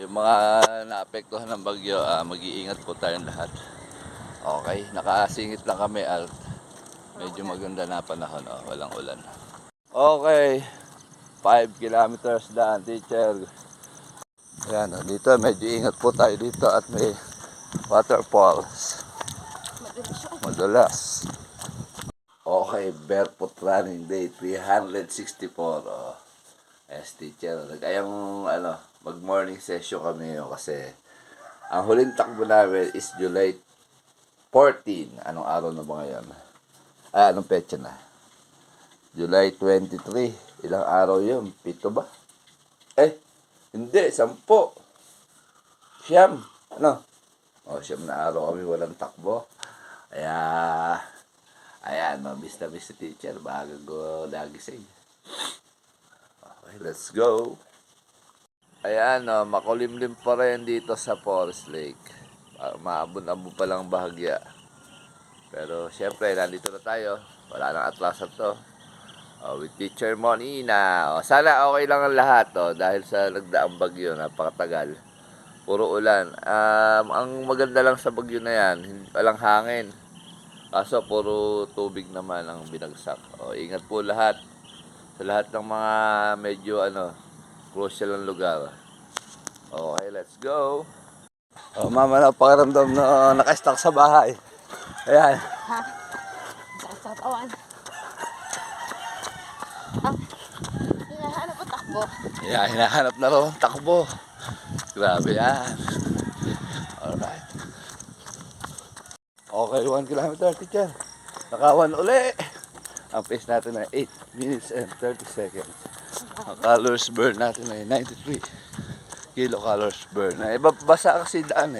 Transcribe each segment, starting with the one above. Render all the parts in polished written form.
Yung mga naapektuhan ng bagyo, mag-iingat po tayong lahat. Okay, nakasingit lang kami at medyo maganda na panahon, walang ulan. Okay, 5 kilometers daan, teacher. Ayan, dito medyo ingat po tayo dito at may waterfalls. Madulas. Okay, barefoot running day 364. Yes, teacher. Nagayang mag-morning session kami kasi ang huling takbo namin is July 14. Anong araw na ba ngayon? Anong petsa na? July 23. Ilang araw yun? 7 ba? Hindi. 10. Siyam. Siyam na araw kami walang takbo. Kaya, ayan, mamiss na miss si teacher. Bago ko nagising. Okay, let's go. Ayan, makulimlim pa rin dito sa Forest Lake. Maabon-abon pa lang bahagya. Pero syempre, nandito na tayo. Wala nang atlasan to. With Teacher Monina. Sana okay lang ang lahat dahil sa nagdaang bagyo, napakatagal. Puro ulan. Ang maganda lang sa bagyo na yan, walang hangin. Kaso puro tubig naman ang binagsak. Ingat po lahat. Sa lahat ng mga medyo crucial ang lugar. Okay, let's go. Mama, napakaramdam na naka-stuck sa bahay. Ayan. Ha? Sa katawan. Hinahanap ang takbo. Yeah, hinahanap na raw ang takbo. Grabe yan. Alright. Okay, 1 kilometer, teacher. Nakawan uli. Ang pace natin ay 8 minutes and 30 seconds. Ang calories burn natin ay 93 kilocalories burn. Basa kasi daan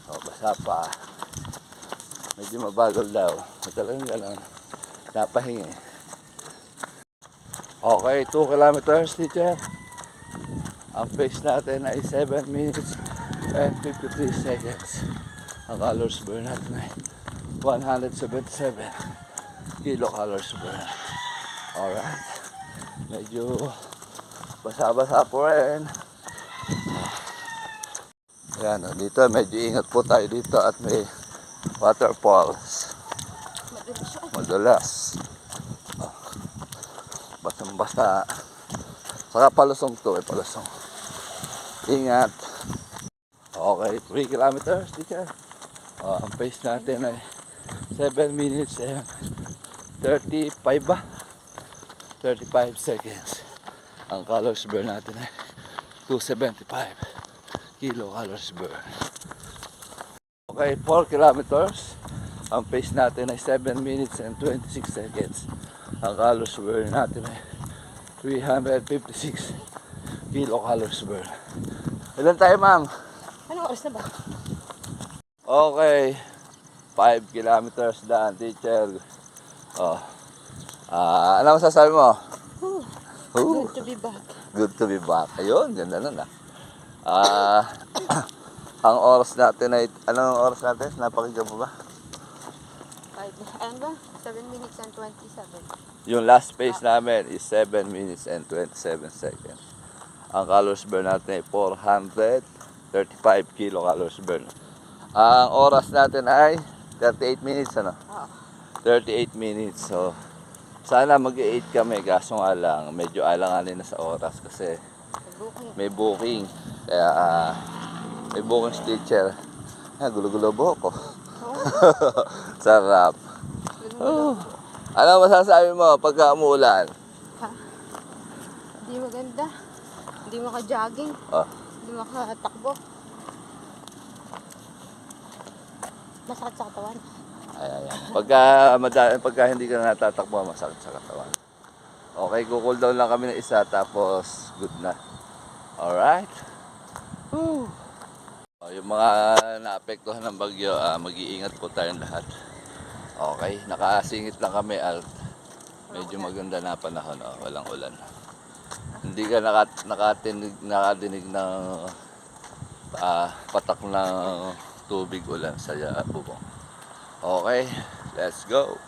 basa pa. Medyo mabagal daw. Talagang gano'n. Napahingi. Okay, 2 kilometers, teacher. Ang pace natin ay 7 minutes and 53 seconds. Ang calories burn natin ay 177 kilocalories burn. Alright. Medyo basa-basa po rin. Ayan, dito medyo ingat po tayo dito at may waterfalls. Madulas. Basang-basa. Saka palusong to, palusong. Ingat. Okay, 3 kilometers, teacher. Ang pace natin ay 7 minutes and 35 ba? 35 seconds. Ang calories burn natin ay 275 kilocalories burn. Okay, 4 kilometers. Ang pace natin ay 7 minutes and 26 seconds. Ang calories burn natin ay 356 kilocalories burn. Ilan tayo, ma'am? Anong oras na ba? Okay, 5 kilometers daan, teacher. Ano masasabi mo? Good to be back. Good to be back. Ayun, ganda nun ang oras natin ay, anong oras natin? Napakinggan mo ba? 7 minutes and 27. Yung last pace namin is 7 minutes and 27 seconds. Ang calories burn natin ay 435 kilocalories burn. Ang oras natin ay 38 minutes, 38 minutes. So, sana mag-8 kami, kaso nga lang, medyo alanganin na sa oras kasi may booking. Kaya, may booking teacher. Gulo-gulo buhok ko. Sarap. Ano masasabi mo pagka umuulan? Hindi maganda. Hindi maka-jogging. Hindi makatakbo. Masakit sa katawan. Pagka hindi ka natatakbo, masakit sa katawan. Okay, cool down lang kami ng isa tapos good na. Alright. Yung mga naapektuhan ng bagyo, mag-iingat po tayong lahat. Okay, nakasingit lang kami at medyo maganda na panahon, walang ulan. Hindi ka nakadinig ng patak ng tubig ulan sa bubong. Okay, let's go.